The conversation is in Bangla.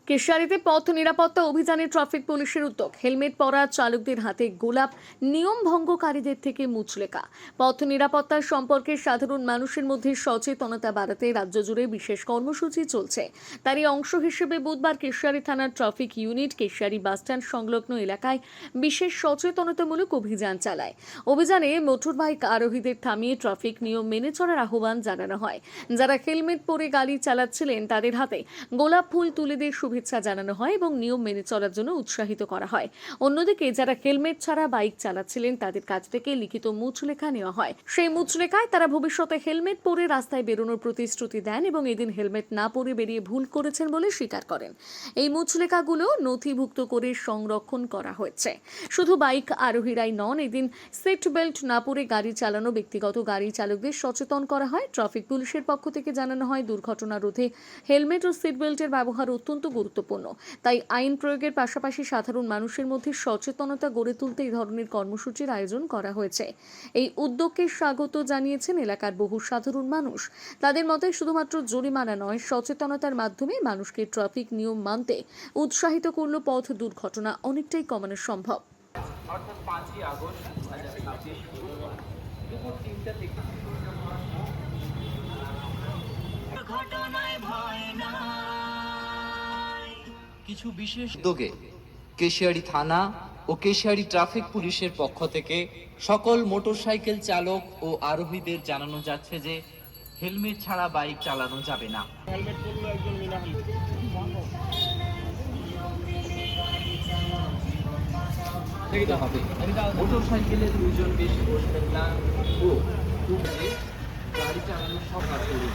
কেশিয়ারিতে পথ নিরাপত্তা অভিযানে ট্রাফিক পুলিশের উদ্যোগ। হেলমেট পরা চালকদের হাতে গোলাপ, নিয়ম ভঙ্গকারীদের থেকে মুচলেকা। পথ নিরাপত্তার সম্পর্কে সাধারণ মানুষের মধ্যে সচেতনতা বাড়াতে রাজ্য জুড়ে বিশেষ কর্মসূচি চলছে। তারই অংশ হিসেবে বুধবার কেশিয়ারি থানার ট্রাফিক ইউনিট কেশিয়ারি বাসস্ট্যান্ড সংলগ্ন এলাকায় বিশেষ সচেতনতামূলক অভিযান চালায়। অভিযানে মোটরবাইক আরোহীদের থামিয়ে ট্রাফিক নিয়ম মেনে চলার আহ্বান জানানো হয়। যারা হেলমেট পরে গাড়ি চালাচ্ছিলেন তাদের হাতে গোলাপ ফুল তুলে দিয়ে শুভেচ্ছা জানানো হয় এবং নিয়ম মেনে চলার জন্য উৎসাহিত করা হয়। অন্যদিকে যারা হেলমেট ছাড়া বাইক চালাচ্ছিলেন তাদের কাছ থেকে লিখিত মুচলেখা নেওয়া হয়। সেই মুচলেখায় তারা ভবিষ্যতে হেলমেট পরে রাস্তায় বেরোনোর প্রতিশ্রুতি দেন এবং এদিন হেলমেট না পরে বেরিয়ে ভুল করেছেন বলে স্বীকার করেন। এই মুচলেখাগুলো নথিভুক্ত করে সংরক্ষণ করা হয়েছে। শুধু বাইক আরোহীরাই নন, এদিন সিট বেল্ট না পরে গাড়ি চালানো ব্যক্তিগত গাড়ি চালকদের সচেতন করা হয়। ট্রাফিক পুলিশের পক্ষ থেকে জানানো হয়, দুর্ঘটনা রোধে হেলমেট ও সিট বেল্টের ব্যবহার অত্যন্ত গুরুত্বপূর্ণ। তাই আইন প্রয়োগের পাশাপাশি সাধারণ মানুষের মধ্যে সচেতনতা গড়ে তুলতে এই ধরনের কর্মসূচির আয়োজন করা হয়েছে। এই উদ্যোগকে স্বাগত জানিয়েছেন এলাকার বহু সাধারণ মানুষ। তাদের মতে শুধুমাত্র জরিমানা নয়, সচেতনতার মাধ্যমে মানুষকে ট্রাফিক নিয়ম মানতে উৎসাহিত করলে পথ দুর্ঘটনা অনেকটাই কমানো সম্ভব। অর্থাৎ 5ই আগস্ট 2026 দুপুর 3টা থেকে কিছু বিশেষ উদ্যোগে কেশিয়ারি থানা ও কেশিয়ারি ট্রাফিক পুলিশের পক্ষ থেকে সকল মোটরসাইকেল চালক ও আরোহীদের জানানো যাচ্ছে যে হেলমেট ছাড়া বাইক চালানো যাবে না। হেলমেট পরলে একজন মিনাহানি হবে। মোটরসাইকেলে দুইজন বেশি বসবেন না ও গাড়ি চালানো সব করুন।